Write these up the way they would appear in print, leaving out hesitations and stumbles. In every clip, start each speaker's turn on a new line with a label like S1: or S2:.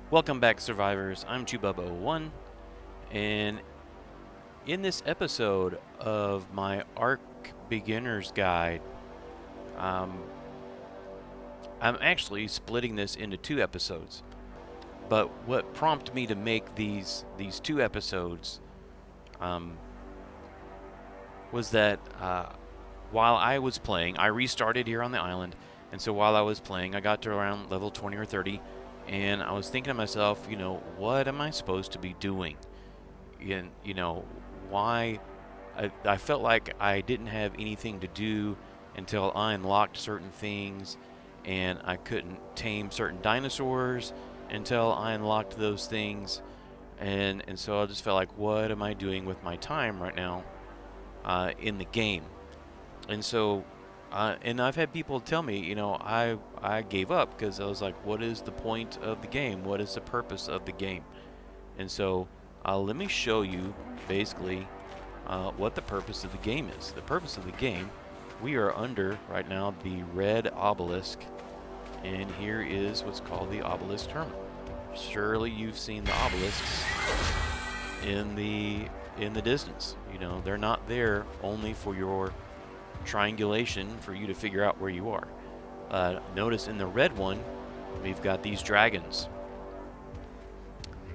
S1: Welcome back, survivors. I'm Chububba01, and in this episode of my ARK Beginner's Guide, I'm actually splitting this into two episodes. But what prompted me to make these two episodes was that while I was playing, I restarted here on the island, and so while I was playing, I got to around level 20 or 30. And I was thinking to myself, what am I supposed to be doing? And, why? I felt like I didn't have anything to do until I unlocked certain things, and I couldn't tame certain dinosaurs until I unlocked those things. And so I just felt like, what am I doing with my time right now in the game? And so and I've had people tell me, I gave up because I was like, what is the point of the game? What is the purpose of the game? And so let me show you basically what the purpose of the game is. The purpose of the game, we are under right now the red obelisk, and here is what's called the obelisk terminal. Surely you've seen the obelisks in the distance. They're not there only for your triangulation for you to figure out where you are. Notice in the red one, we've got these dragons.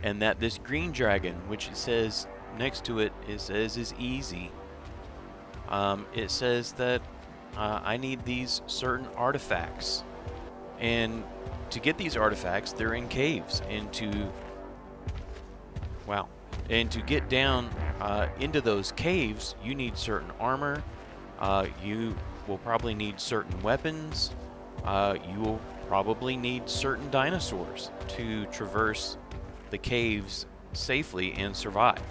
S1: And that this green dragon, which it says next to it, says is easy. It says that I need these certain artifacts. And to get these artifacts, they're in caves. And to get down into those caves, you need certain armor. You will probably need certain weapons. You will probably need certain dinosaurs to traverse the caves safely and survive.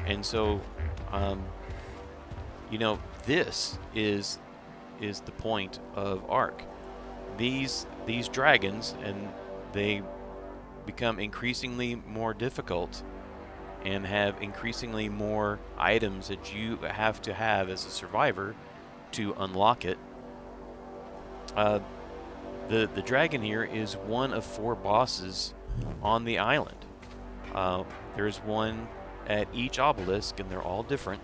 S1: And so, this is the point of ARK. These dragons, and they become increasingly more difficult and have increasingly more items that you have to have as a survivor to unlock it. The dragon here is one of 4 bosses on the island. There's one at each obelisk, and they're all different.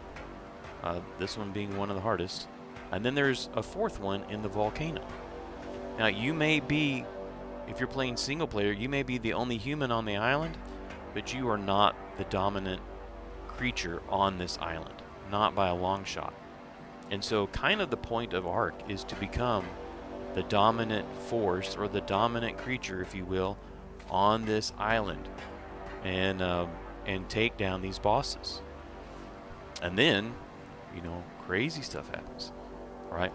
S1: This one being one of the hardest. And then there's a 4th one in the volcano. Now, you may be, if you're playing single player, you may be the only human on the island, but you are not the dominant creature on this island, not by a long shot. And so kind of the point of ARK is to become the dominant force, or the dominant creature, if you will, on this island, and take down these bosses. And then, crazy stuff happens, right?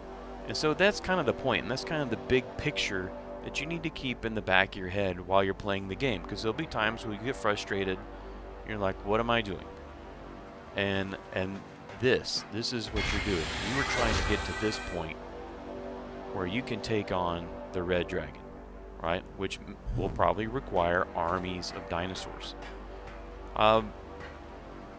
S1: And so that's kind of the point, and that's kind of the big picture that you need to keep in the back of your head while you're playing the game, because there'll be times where you get frustrated. You're like, what am I doing? And this is what you're doing. You were trying to get to this point where you can take on the red dragon, right? Which will probably require armies of dinosaurs.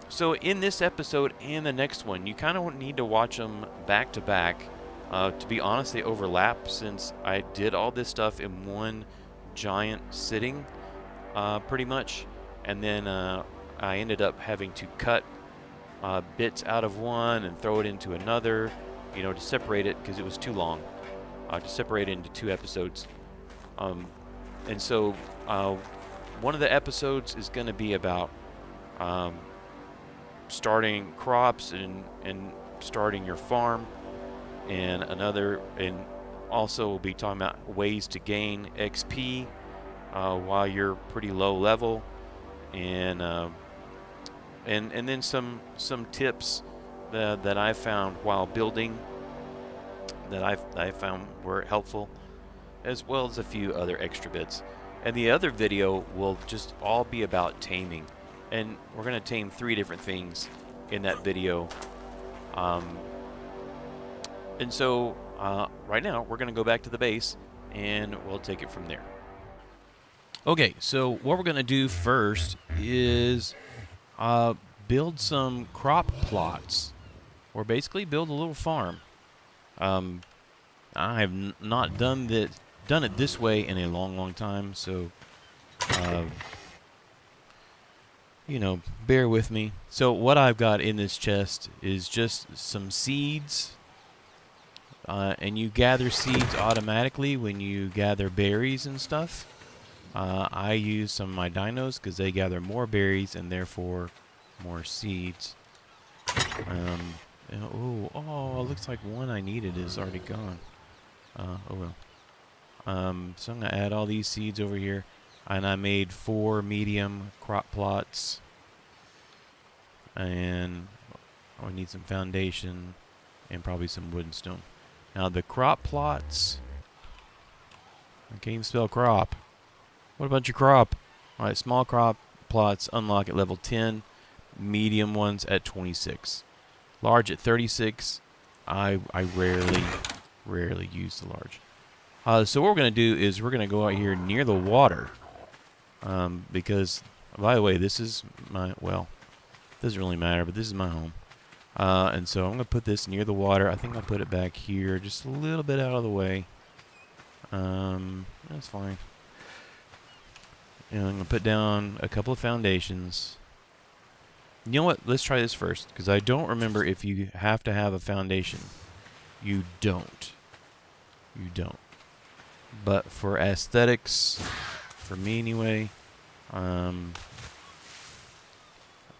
S1: So in this episode and the next one, you kind of need to watch them back to back. To be honest, they overlap, since I did all this stuff in one giant sitting, pretty much. And then I ended up having to cut bits out of one and throw it into another, to separate it, because it was too long, to separate it into 2 episodes. And so one of the episodes is going to be about starting crops and starting your farm, and also we'll be talking about ways to gain XP while you're pretty low level, and then some tips that I found while building that I found were helpful, as well as a few other extra bits. And the other video will just all be about taming, and we're going to tame 3 different things in that video. And so right now we're going to go back to the base, and we'll take it from there. Okay, so what we're going to do first is build some crop plots, or basically build a little farm. I have not done it this way in a long time, so you know, bear with me. So what I've got in this chest is just some seeds. And you gather seeds automatically when you gather berries and stuff. I use some of my dinos because they gather more berries and therefore more seeds. Oh, looks like one I needed is already gone. Oh well. So I'm going to add all these seeds over here. And I made 4 medium crop plots. And I need some foundation and probably some wood and stone. Now the crop plots, I can't even spell crop. What a bunch of crop. Alright, small crop plots unlock at level 10, medium ones at 26. Large at 36. I rarely use the large. So what we're going to do is we're going to go out here near the water. Because, by the way, this is my, well, doesn't really matter, but this is my home. And so I'm going to put this near the water. I think I'll put it back here, just a little bit out of the way. That's fine. And I'm going to put down a couple of foundations. You know what? Let's try this first, because I don't remember if you have to have a foundation. You don't. You don't. But for aesthetics, for me anyway, I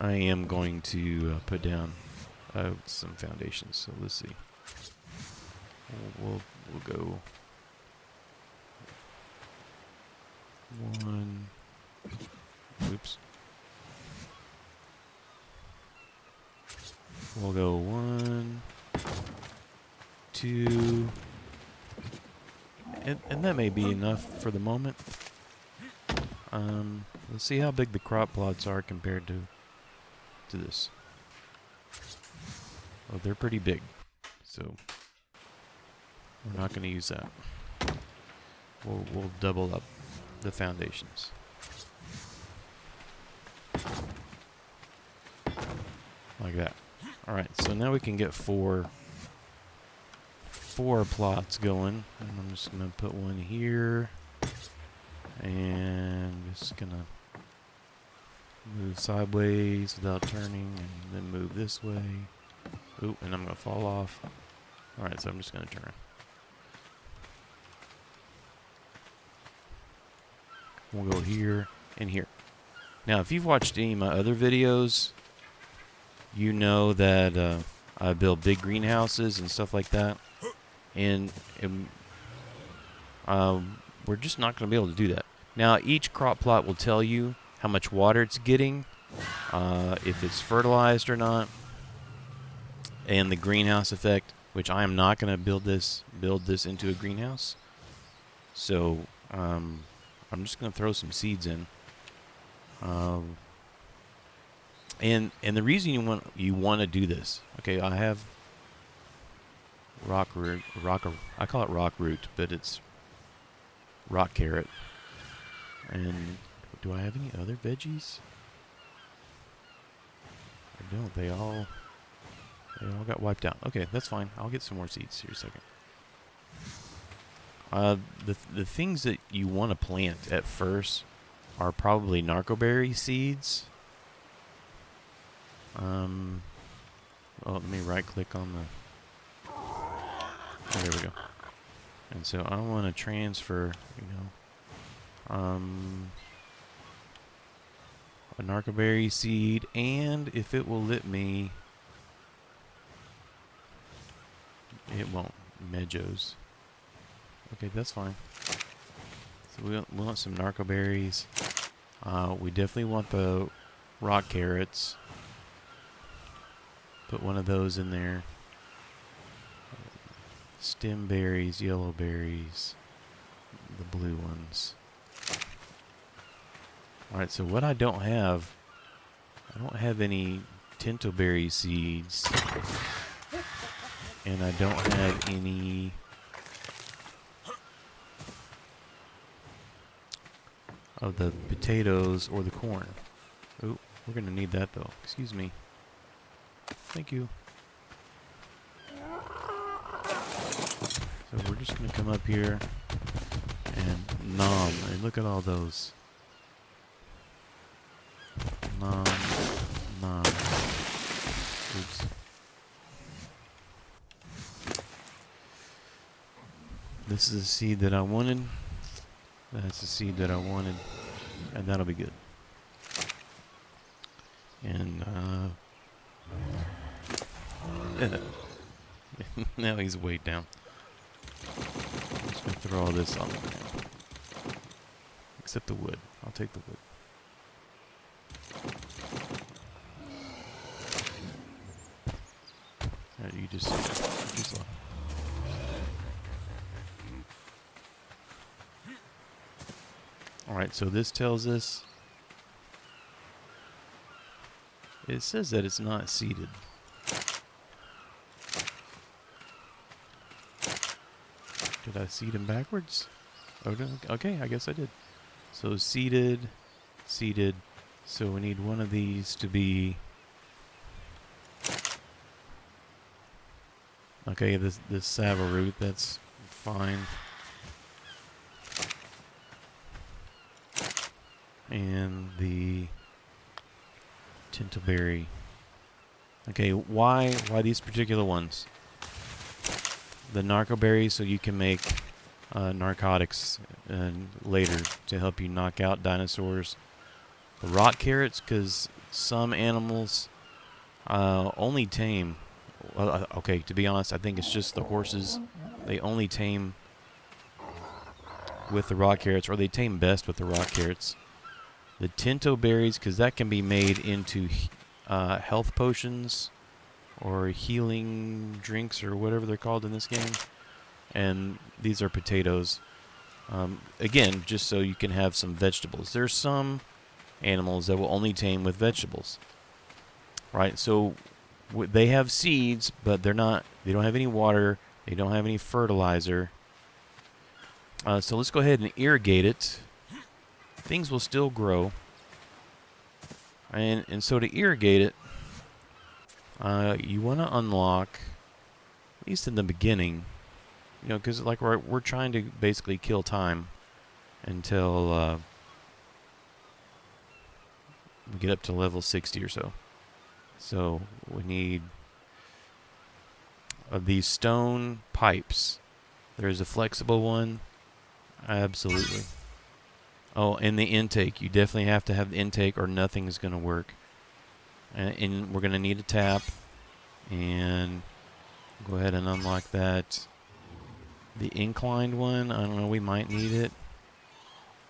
S1: am going to put down some foundations. So let's see. We'll go 1. Oops. We'll go 1, 2, and that may be enough for the moment. Let's see how big the crop plots are compared to this. Oh, they're pretty big, so we're not going to use that. We'll double up the foundations. Like that. Alright, so now we can get four plots going. And I'm just going to put one here. And just going to move sideways without turning. And then move this way. Oop, and I'm going to fall off. Alright, so I'm just going to turn. We'll go here and here. Now, if you've watched any of my other videos, you know that I build big greenhouses and stuff like that. And we're just not going to be able to do that. Now, each crop plot will tell you how much water it's getting, if it's fertilized or not, and the greenhouse effect, which I am not going to build this into a greenhouse. So I'm just going to throw some seeds in. And the reason you want to do this, okay, I have rock root, I call it rock root, but it's rock carrot. And do I have any other veggies? I don't. They all got wiped out. Okay, that's fine. I'll get some more seeds here a second. The things that you want to plant at first are probably narcoberry seeds. Let me right click on the, oh, there we go. And so I want to transfer, a narcoberry seed, and if it will let me, it won't, medjoes. Okay, that's fine. So we want some narcoberries. We definitely want the rock carrots. Put one of those in there. Stem berries, yellow berries, the blue ones. Alright, so what I don't have any tintoberry seeds. And I don't have any of the potatoes or the corn. Oh, we're going to need that though. Excuse me. Thank you. So we're just going to come up here and nom. And look at all those. Nom. Nom. Oops. This is the seed that I wanted. That's the seed that I wanted. And that'll be good. And, now he's weighed down. I'm just going to throw all this on the ground. Except the wood. I'll take the wood. Alright, you just look. Alright, so this tells us it says that it's not seeded. Did I seed him backwards? Oh, no. Okay, I guess I did. So seeded, seeded. So we need one of these to be... Okay, this sava root, that's fine. And the tintleberry. Okay, why these particular ones? The narcoberry, so you can make narcotics later to help you knock out dinosaurs. The rock carrots, because some animals only tame. Well, okay, to be honest, I think it's just the horses. They only tame with the rock carrots, or they tame best with the rock carrots. The tinto berries, because that can be made into health potions or healing drinks or whatever they're called in this game. And these are potatoes. Again, just so you can have some vegetables. There's some animals that will only tame with vegetables. Right? So they have seeds, but they don't have any water. They don't have any fertilizer. So let's go ahead and irrigate it. Things will still grow. And so to irrigate it, you want to unlock, at least in the beginning, you know, because like we're trying to basically kill time until we get up to level 60 or so. So we need these stone pipes. There's a flexible one. Absolutely. Oh, and the intake. You definitely have to have the intake or nothing is going to work. And we're going to need a tap. And go ahead and unlock that. The inclined one, I don't know, we might need it.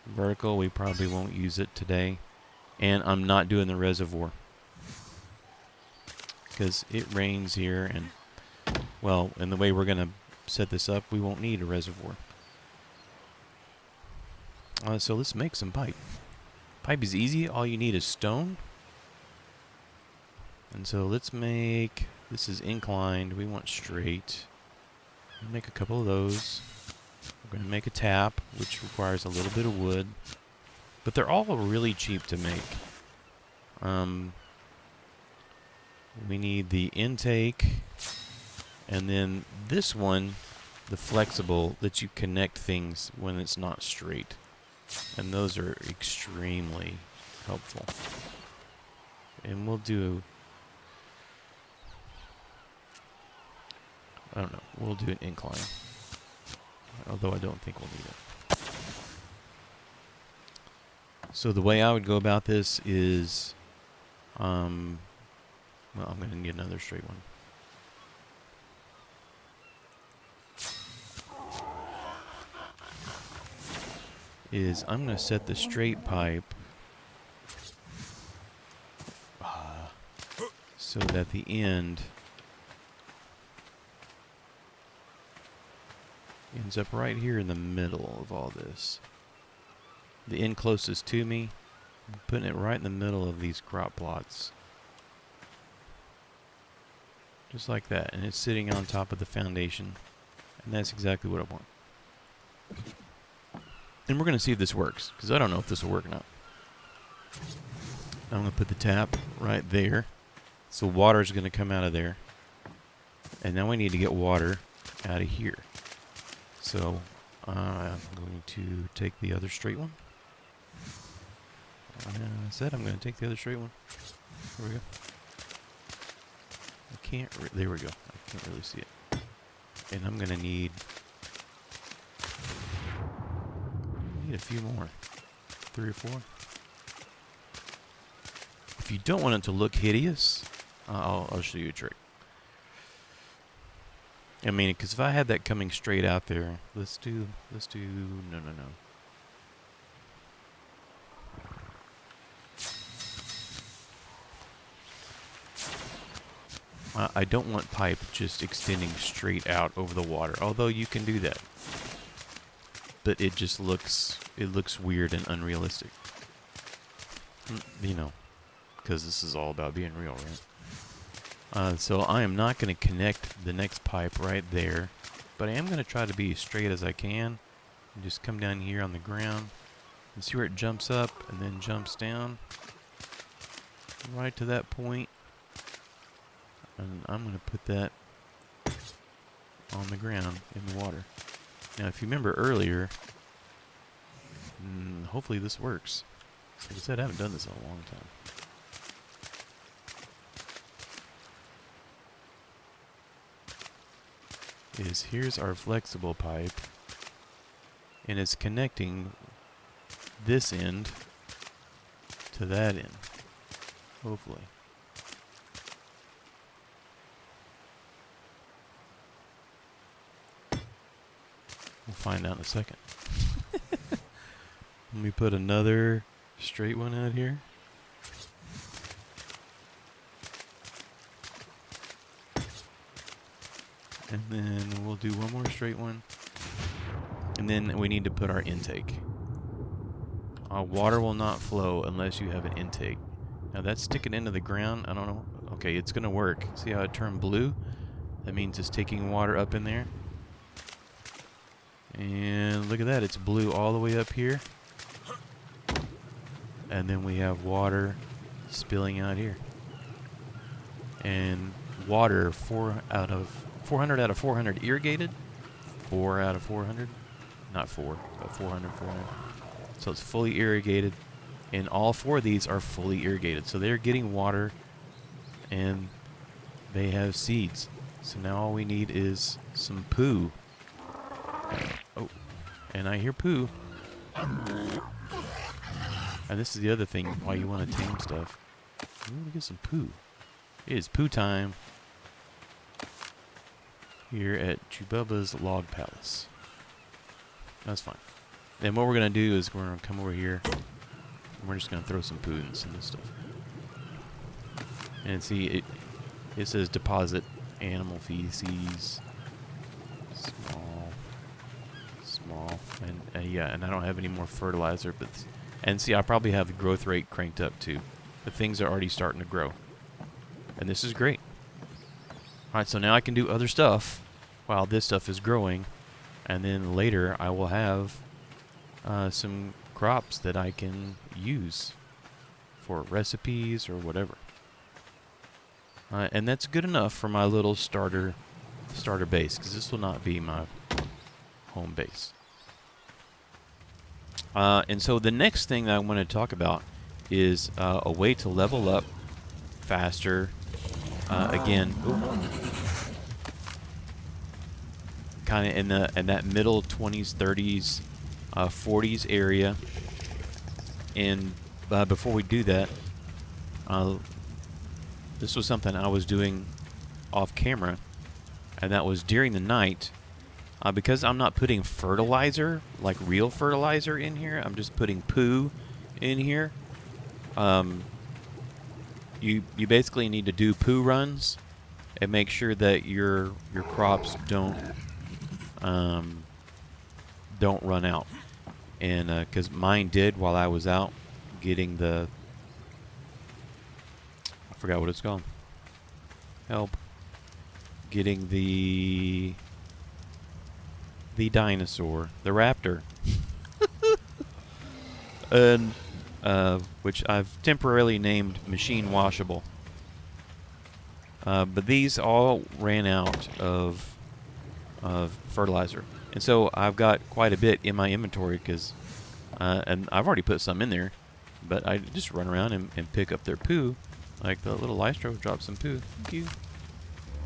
S1: Vertical, we probably won't use it today. And I'm not doing the reservoir. Because it rains here, and, well, and the way we're going to set this up, we won't need a reservoir. So let's make some pipe. Pipe is easy. All you need is stone. And so let's make... This is inclined. We want straight. We'll make a couple of those. We're going to make a tap, which requires a little bit of wood. But they're all really cheap to make. We need the intake. And then this one, the flexible, lets you connect things when it's not straight. And those are extremely helpful. And we'll do... I don't know. We'll do an incline. Although I don't think we'll need it. So the way I would go about this is... well, I'm going to need another straight one. I'm going to set the straight pipe so that the end ends up right here in the middle of all this. The end closest to me, I'm putting it right in the middle of these crop plots. Just like that. And it's sitting on top of the foundation. And that's exactly what I want. And we're going to see if this works, because I don't know if this will work or not. I'm going to put the tap right there. So water is going to come out of there. And now we need to get water out of here. So I'm going to take the other straight one. I said I'm going to take the other straight one. There we go. I can't... there we go. I can't really see it. And I'm going to need a few more. 3 or 4. If you don't want it to look hideous, I'll show you a trick. I mean, because if I had that coming straight out there, let's do, no. I don't want pipe just extending straight out over the water, although you can do that. But it just looks weird and unrealistic. You know, because this is all about being real, right? So I am not going to connect the next pipe right there, but I am going to try to be as straight as I can. And just come down here on the ground and see where it jumps up and then jumps down right to that point. And I'm going to put that on the ground in the water. Now, if you remember earlier, hopefully this works. Like I said, I haven't done this in a long time. Here's our flexible pipe, and it's connecting this end to that end, hopefully. We'll find out in a second. Let me put another straight one out here. And then we'll do one more straight one. And then we need to put our intake. Water will not flow unless you have an intake. Now that's sticking into the ground. I don't know. Okay, it's going to work. See how it turned blue? That means it's taking water up in there. And look at that. It's blue all the way up here. And then we have water spilling out here. And water 400 out of 400 irrigated. 4 out of 400. Not 4, but 400. So it's fully irrigated. And all 4 of these are fully irrigated. So they're getting water and they have seeds. So now all we need is some poo. Oh, and I hear poo. And this is the other thing why you want to tame stuff. You want to get some poo. It is poo time here at Chububba's Log Palace. That's fine. Then what we're going to do is we're going to come over here and we're just going to throw some poo in some of this stuff. And see, it says deposit animal feces. Small. And yeah, and I don't have any more fertilizer. And see, I probably have the growth rate cranked up too. The things are already starting to grow. And this is great. Alright, so now I can do other stuff while this stuff is growing. And then later I will have some crops that I can use for recipes or whatever. And that's good enough for my little starter base, because this will not be my home base. And so the next thing that I want to talk about is a way to level up faster. Again, kind of in that middle 20s, 30s, 40s area. And before we do that, this was something I was doing off camera, and that was during the night. Because I'm not putting fertilizer, like real fertilizer in here, I'm just putting poo in here. You basically need to do poo runs and make sure that your crops don't run out. And because mine did while I was out getting I forgot what it's called. Help. Getting the dinosaur, the raptor, and which I've temporarily named machine washable. But these all ran out of fertilizer, and so I've got quite a bit in my inventory because, and I've already put some in there, But I just run around and pick up their poo. Like the little Lystro drops some poo. Thank you.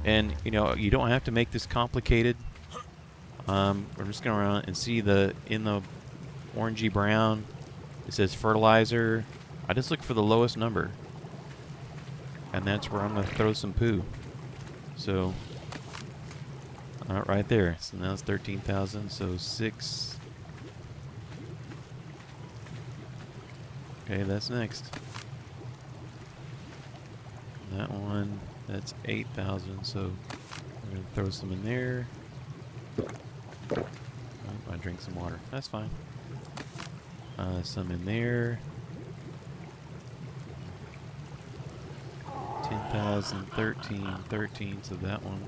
S1: And, you know, you don't have to make this complicated. We're just going around and see in the orangey brown, it says fertilizer. I just look for the lowest number. And that's where I'm going to throw some poo. So, right there. So now it's 13,000. So 6. Okay, that's next. That one, that's 8,000. So we're going to throw some in there. Oh, I drink some water. That's fine. Some in there. 10,000, 13, so that one.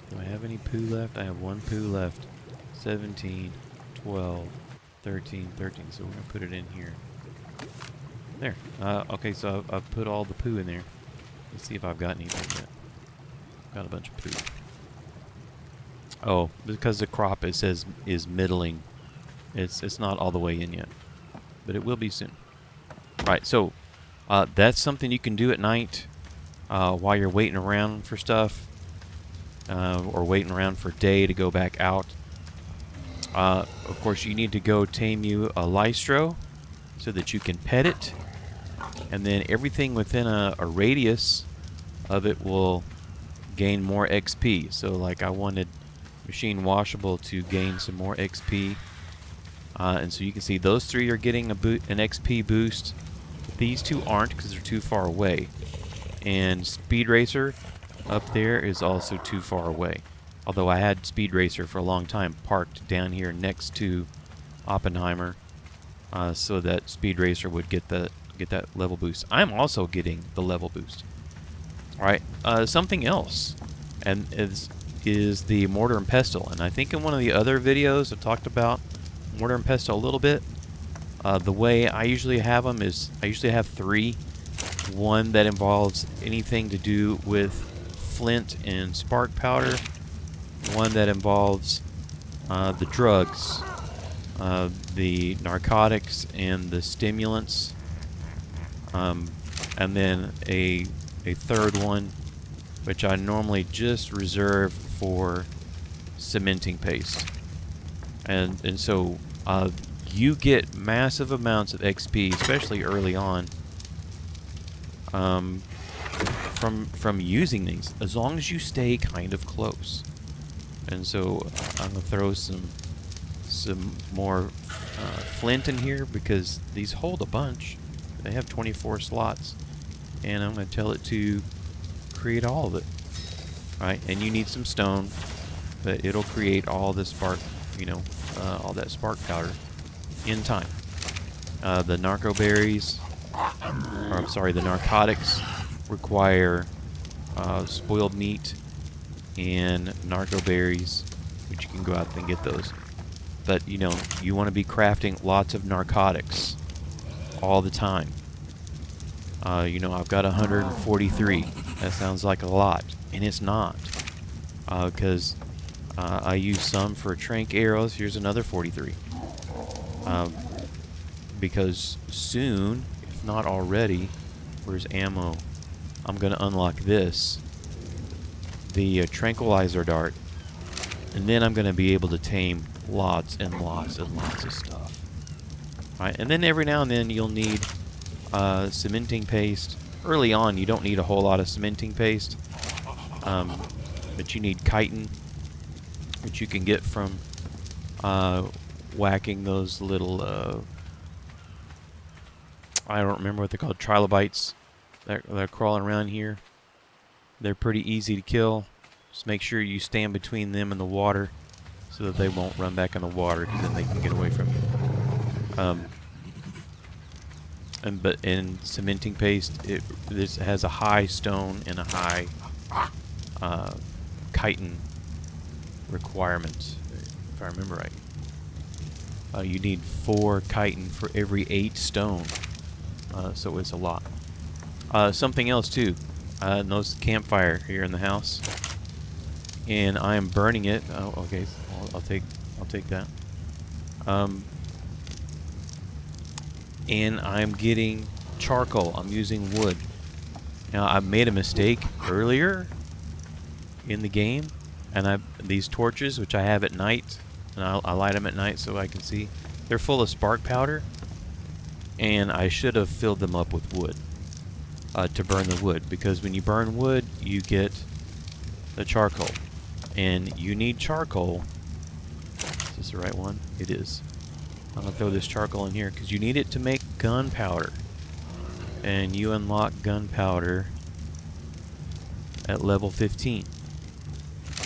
S1: Do I have any poo left? I have one poo left. 17, 12, 13, so we're going to put it in here. There. Okay, so I've put all the poo in there. Let's see if I've got anything yet. Got a bunch of poo. Oh, because the crop, it says, is middling. It's not all the way in yet. But it will be soon. Right, so that's something you can do at night while you're waiting around for stuff. Or waiting around for day to go back out. Of course, you need to go tame you a Lystro so that you can pet it. And then everything within a radius of it will gain more XP. So like I wanted machine washable to gain some more XP. And so you can see those 3 are getting an XP boost. These 2 aren't because they're too far away. And Speed Racer up there is also too far away. Although I had Speed Racer for a long time parked down here next to Oppenheimer, so that Speed Racer would get that level boost. I'm also getting the level boost. All right, something else, and is the Mortar and Pestle. And I think in one of the other videos I talked about Mortar and Pestle a little bit. The way I usually have them is I usually have 3. One that involves anything to do with flint and spark powder. One that involves the drugs, the narcotics and the stimulants. And then a third one, which I normally just reserve for cementing paste. And so you get massive amounts of XP, especially early on, from using these, as long as you stay kind of close. And so I'm gonna throw some more flint in here because these hold a bunch. They have 24 slots, and I'm gonna tell it to create all of it. Right, and you need some stone, but it'll create all the spark, all that spark powder in time. The narco berries, or I'm sorry, the narcotics require spoiled meat and narco berries, which you can go out and get those. But you want to be crafting lots of narcotics all the time. I've got 143. That sounds like a lot, and it's not, because I use some for trank arrows. Here's another 43. Because soon, if not already, where's ammo? I'm going to unlock this, the tranquilizer dart, and then I'm going to be able to tame lots and lots and lots of stuff. Right, and then every now and then you'll need cementing paste. Early on, you don't need a whole lot of cementing paste, but you need chitin, which you can get from whacking those little, I don't remember what they're called, trilobites. They're crawling around here. They're pretty easy to kill. Just make sure you stand between them and the water so that they won't run back in the water, because then they can get away from you. But in cementing paste, this has a high stone and a high chitin requirement, if I remember right. You need 4 chitin for every 8 stone, so it's a lot. Something else too. Notice the campfire here in the house, and I am burning it. Oh, okay. I'll take that. and I'm getting charcoal. I'm using wood. Now, I made a mistake earlier in the game, and these torches, which I have at night, and I light them at night so I can see, they're full of spark powder, and I should have filled them up with wood to burn the wood, because when you burn wood, you get the charcoal, and you need charcoal. Is this the right one? It is. I'm going to throw this charcoal in here because you need it to make gunpowder. And you unlock gunpowder at level 15.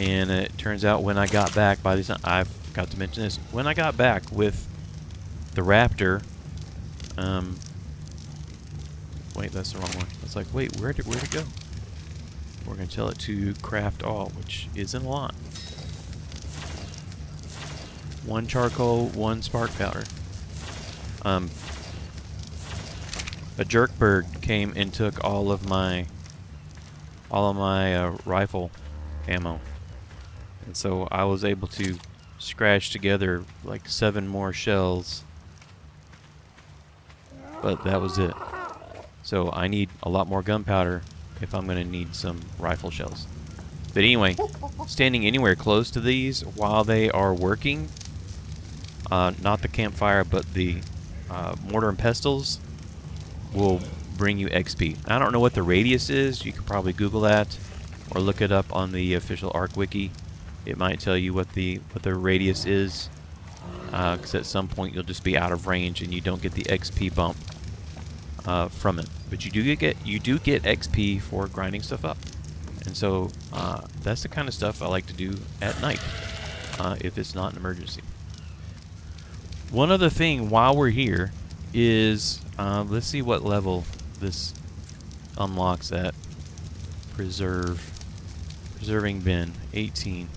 S1: And it turns out when I got back, by this time, I forgot to mention this, when I got back with the raptor, wait, that's the wrong one. It's like, wait, where'd it go? We're going to tell it to craft all, which isn't a lot. 1 charcoal, 1 spark powder. A jerkbird came and took all of my rifle ammo, and so I was able to scratch together like 7 more shells, but that was it. So I need a lot more gunpowder if I'm going to need some rifle shells. But anyway, standing anywhere close to these while they are working, not the campfire, but the mortar and pestles, will bring you XP. I don't know what the radius is. You could probably Google that or look it up on the official ARK wiki. It might tell you what the radius is, because at some point you'll just be out of range and you don't get the XP bump from it. But you do get XP for grinding stuff up, and so that's the kind of stuff I like to do at night if it's not an emergency. One other thing while we're here is, let's see what level this unlocks at. Preserving bin, 18.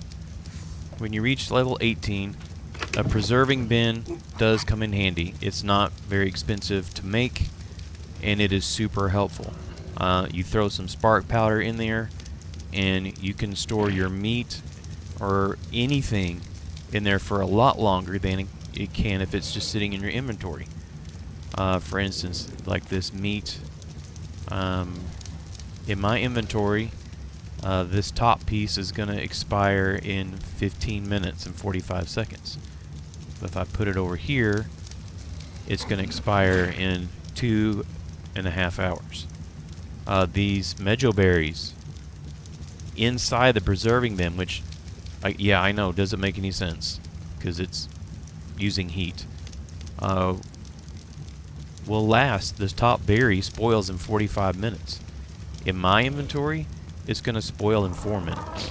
S1: When you reach level 18, a preserving bin does come in handy. It's not very expensive to make, and it is super helpful. You throw some spark powder in there, and you can store your meat or anything in there for a lot longer than it can if it's just sitting in your inventory. For instance, like this meat, in my inventory, this top piece is going to expire in 15 minutes and 45 seconds. But if I put it over here, it's going to expire in 2.5 hours. These mejo berries inside the preserving bin, which, yeah, I know, doesn't make any sense because it's using heat, will last. This top berry spoils in 45 minutes. In my inventory, it's going to spoil in 4 minutes.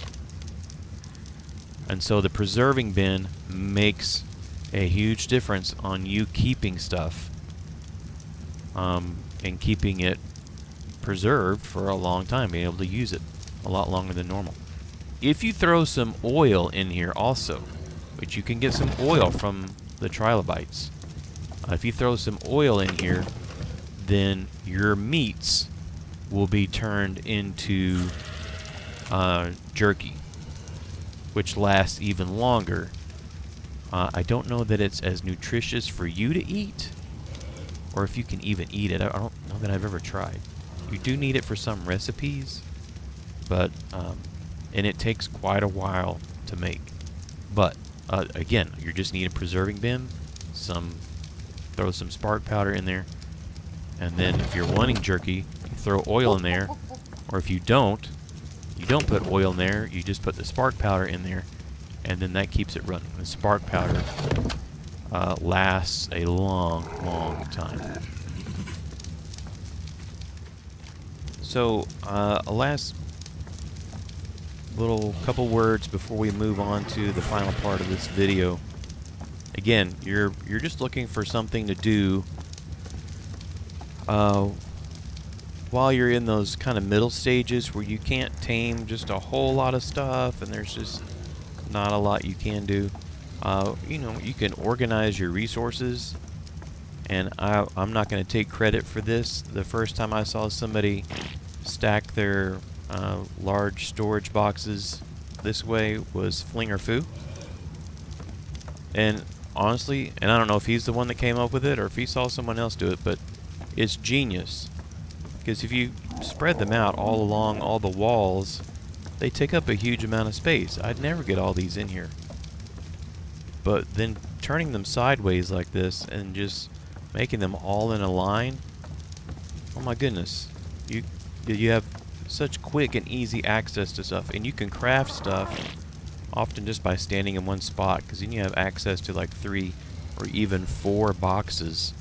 S1: And so the preserving bin makes a huge difference on you keeping stuff and keeping it preserved for a long time, being able to use it a lot longer than normal. If you throw some oil in here also, which you can get some oil from the trilobites, if you throw some oil in here, then your meats will be turned into jerky, which lasts even longer. I don't know that it's as nutritious for you to eat, or if you can even eat it. I don't know that I've ever tried. You do need it for some recipes, but and it takes quite a while to make. But again, you just need a preserving bin, throw some spark powder in there, and then if you're wanting jerky, you throw oil in there, or if you don't put oil in there, you just put the spark powder in there, and then that keeps it running. The spark powder lasts a long, long time. So, a last little couple words before we move on to the final part of this video. Again, you're just looking for something to do while you're in those kind of middle stages where you can't tame just a whole lot of stuff and there's just not a lot you can do. You can organize your resources, and I'm not going to take credit for this. The first time I saw somebody stack their large storage boxes this way was Flinger Foo. And honestly, and I don't know if he's the one that came up with it or if he saw someone else do it, but it's genius. Because if you spread them out all along all the walls, they take up a huge amount of space. I'd never get all these in here. But then turning them sideways like this and just making them all in a line, oh my goodness. You have such quick and easy access to stuff, and you can craft stuff often just by standing in one spot, because then you have access to like 3 or even 4 boxes.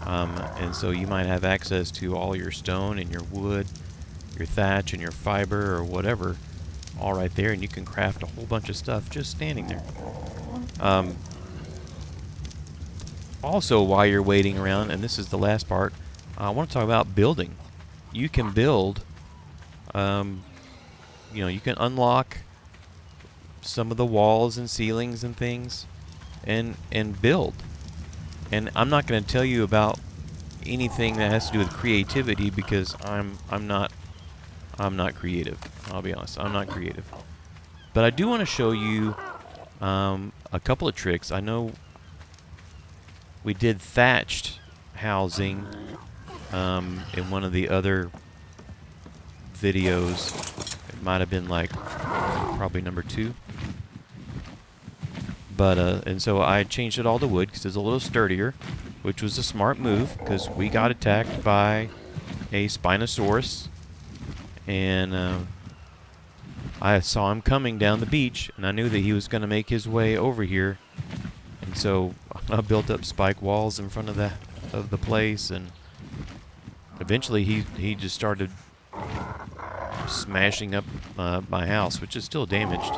S1: And so you might have access to all your stone and your wood, your thatch and your fiber or whatever, all right there, and you can craft a whole bunch of stuff just standing there. Also, while you're waiting around, and this is the last part, I want to talk about building. You can build, you can unlock some of the walls and ceilings and things and build. And I'm not going to tell you about anything that has to do with creativity, because I'm not creative. I'll be honest, I'm not creative. But I do want to show you a couple of tricks. I know we did thatched housing in one of the other videos. It might have been like probably number 2. But and so I changed it all to wood because it's a little sturdier, which was a smart move because we got attacked by a Spinosaurus, and I saw him coming down the beach, and I knew that he was going to make his way over here, and so I built up spike walls in front of the place, and eventually he just started smashing up my house, which is still damaged.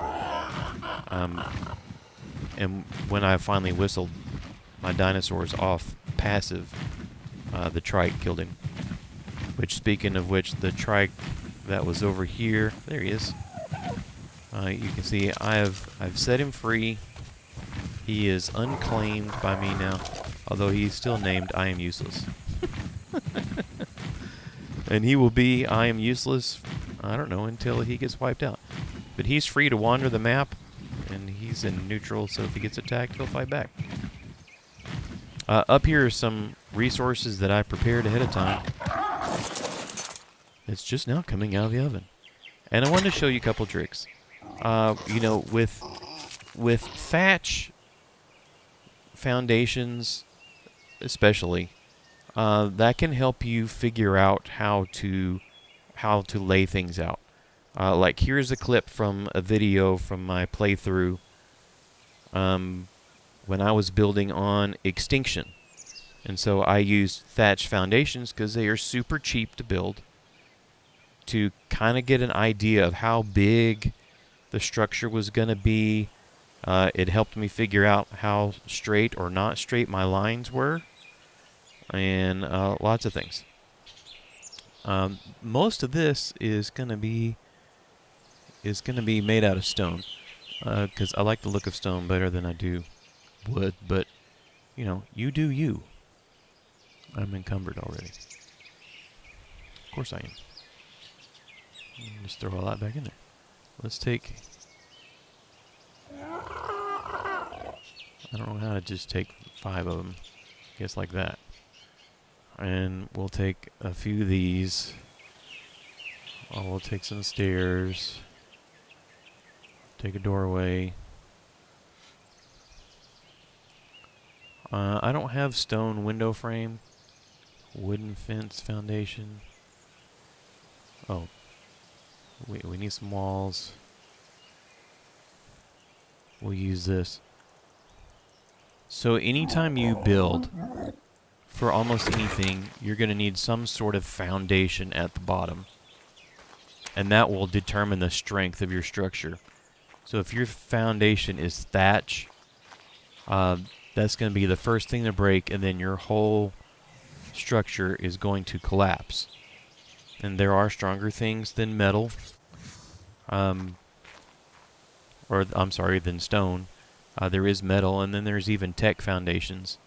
S1: And when I finally whistled my dinosaurs off passive, the trike killed him. Which, speaking of which, the trike that was over here, there he is. You can see I've set him free. He is unclaimed by me now, although he's still named I Am Useless. And he will be I Am Useless, I don't know, until he gets wiped out. But he's free to wander the map, and he's in neutral, so if he gets attacked, he'll fight back. Up here are some resources that I prepared ahead of time. It's just now coming out of the oven. And I wanted to show you a couple tricks. With thatch foundations especially, that can help you figure out how to lay things out. Like here's a clip from a video from my playthrough when I was building on Extinction. And so I used thatch foundations because they are super cheap to build, to kind of get an idea of how big the structure was going to be. It helped me figure out how straight or not straight my lines were, and lots of things. Most of this is going to be made out of stone, because I like the look of stone better than I do wood. But you do you. I'm encumbered already. Of course I am. Just throw a lot back in there. Let's take... I don't know how to just take 5 of them. I guess like that. And we'll take a few of these. Oh, we'll take some stairs. Take a doorway. I don't have stone window frame. Wooden fence foundation. Oh. We need some walls. We'll use this. So anytime you build for almost anything, you're going to need some sort of foundation at the bottom. And that will determine the strength of your structure. So if your foundation is thatch, that's going to be the first thing to break, and then your whole structure is going to collapse. And there are stronger things than metal, than stone. There is metal, and then there's even tech foundations.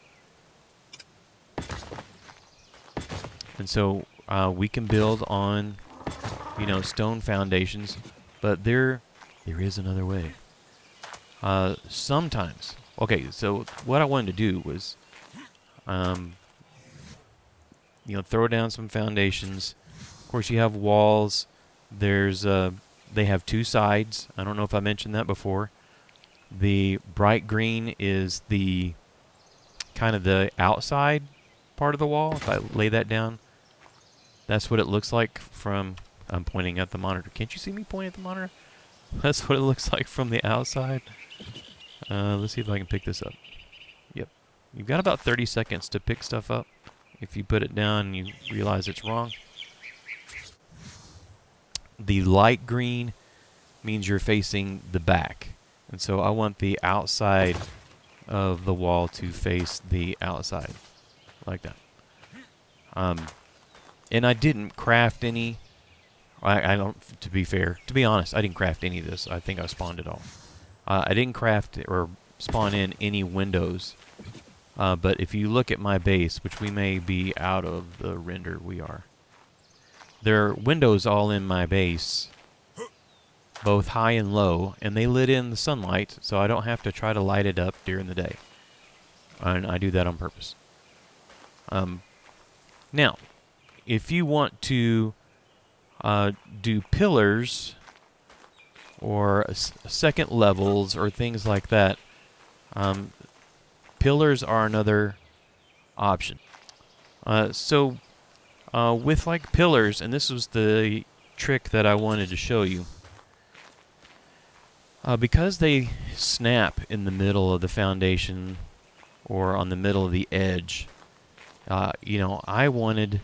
S1: And so we can build on, stone foundations, but there is another way. Sometimes Okay, so what I wanted to do was, throw down some foundations. Of course, you have walls. They have two sides. I don't know if I mentioned that before. The bright green is the kind of the outside part of the wall. If I lay that down, that's what it looks like from... I'm pointing at the monitor. Can't you see me pointing at the monitor? That's what it looks like from the outside. Let's see if I can pick this up. Yep. You've got about 30 seconds to pick stuff up. If you put it down and you realize it's wrong. The light green means you're facing the back. And so I want the outside of the wall to face the outside. Like that. And I didn't craft any... I don't, to be honest, I didn't craft any of this. I think I spawned it all. I didn't craft or spawn in any windows. But if you look at my base, which we may be out of the render, we are. There are windows all in my base, both high and low, and they lit in the sunlight, so I don't have to try to light it up during the day. And I do that on purpose. Now, if you want to do pillars or second levels or things like that, pillars are another option. With like pillars, and this was the trick that I wanted to show you, because they snap in the middle of the foundation or on the middle of the edge, I wanted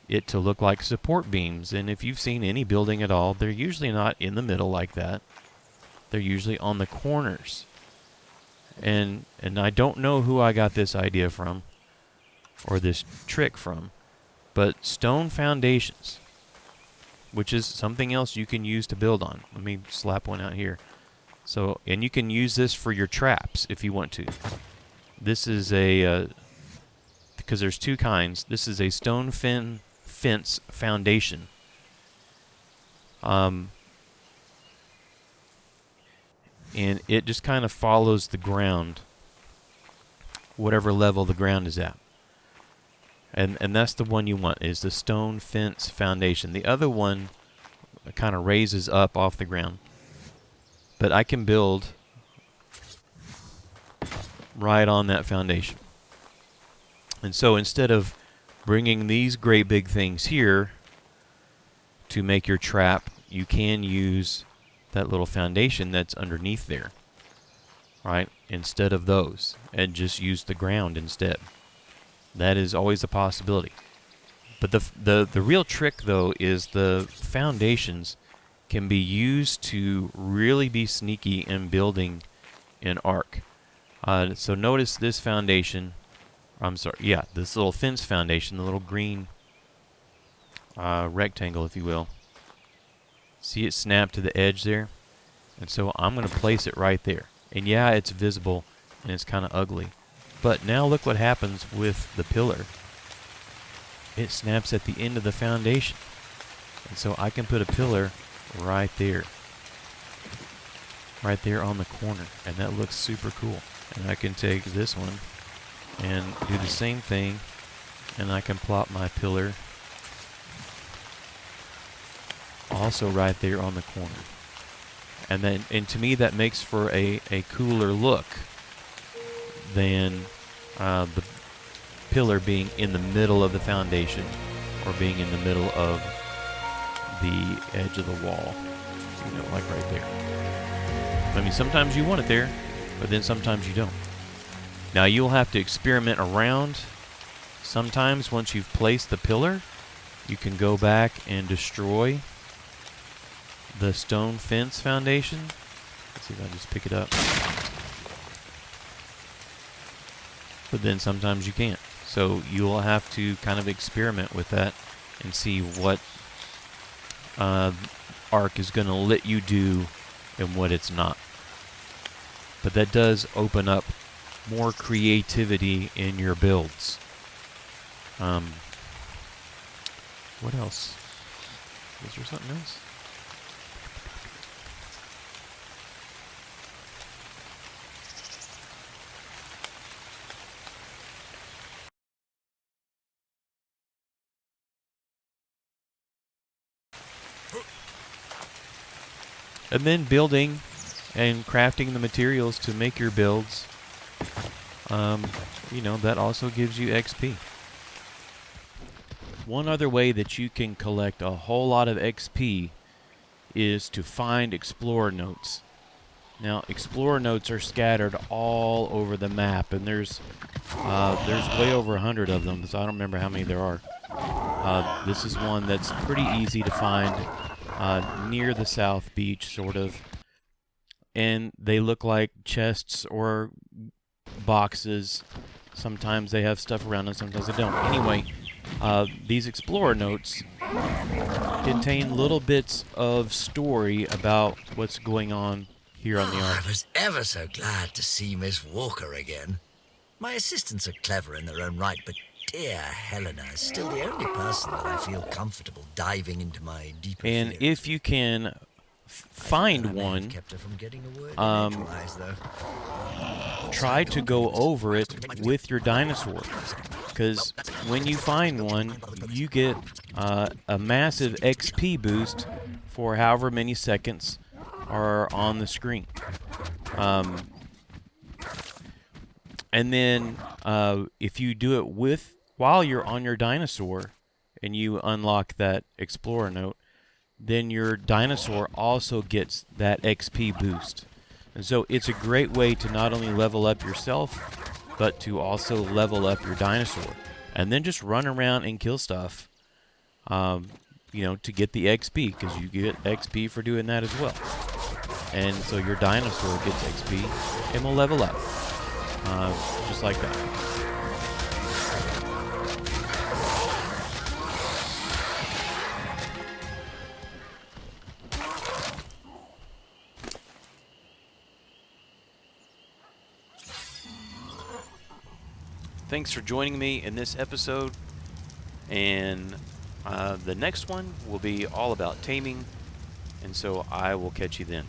S1: it to look like support beams. And if you've seen any building at all, they're usually not in the middle like that. They're usually on the corners. And I don't know who I got this idea from or this trick from, but stone foundations, which is something else you can use to build on. Let me slap one out here. So, and you can use this for your traps if you want to. This is a because there's two kinds. This is a stone fence foundation. And it just kind of follows the ground, whatever level the ground is at. And that's the one you want, is the stone fence foundation. The other one kind of raises up off the ground. But I can build right on that foundation. And so instead of bringing these great big things here to make your trap, you can use that little foundation that's underneath there, right? Instead of those, and just use the ground instead. That is always a possibility. But the real trick, though, is the foundations can be used to really be sneaky in building in ARK. So notice this foundation. I'm sorry, yeah, this little fence foundation, the little green rectangle, if you will. See it snap to the edge there? And so I'm going to place it right there. And yeah, it's visible and it's kind of ugly. But now look what happens with the pillar. It snaps at the end of the foundation. And so I can put a pillar right there. Right there on the corner. And that looks super cool. And I can take this one and do the same thing. And I can plop my pillar also right there on the corner. And to me that makes for a cooler look than the pillar being in the middle of the foundation or being in the middle of the edge of the wall, like right there. I mean, sometimes you want it there, but then sometimes you don't. Now you'll have to experiment around. Sometimes once you've placed the pillar, you can go back and destroy the stone fence foundation. Let's see if I just pick it up. But then sometimes you can't. So you'll have to kind of experiment with that and see what ARK is going to let you do and what it's not. But that does open up more creativity in your builds. What else? Is there something else? And then building and crafting the materials to make your builds, you know, that also gives you XP. One other way that you can collect a whole lot of XP is to find explorer notes. Now, explorer notes are scattered all over the map, and there's way over 100 of them, so I don't remember how many there are. This is one that's pretty easy to find near the South Beach, sort of. And they look like chests or boxes. Sometimes they have stuff around them, sometimes they don't. Anyway, these explorer notes contain little bits of story about what's going on here on the Ark.
S2: I was ever so glad to see Miss Walker again. My assistants are clever in their own right, but dear Helena is still the only person that I feel comfortable diving into my deeper
S1: And
S2: feelings
S1: if you can find one,
S2: kept her from getting a word in edgewise, though.
S1: try to go over it with your dinosaur, because when you find one, you get a massive XP boost for however many seconds are on the screen. And then if you do it while you're on your dinosaur and you unlock that explorer note, then your dinosaur also gets that XP boost. And so it's a great way to not only level up yourself, but to also level up your dinosaur. And then just run around and kill stuff, you know, to get the XP, because you get XP for doing that as well. And so your dinosaur gets XP and will level up, just like that. Thanks for joining me in this episode, and the next one will be all about taming, and so I will catch you then.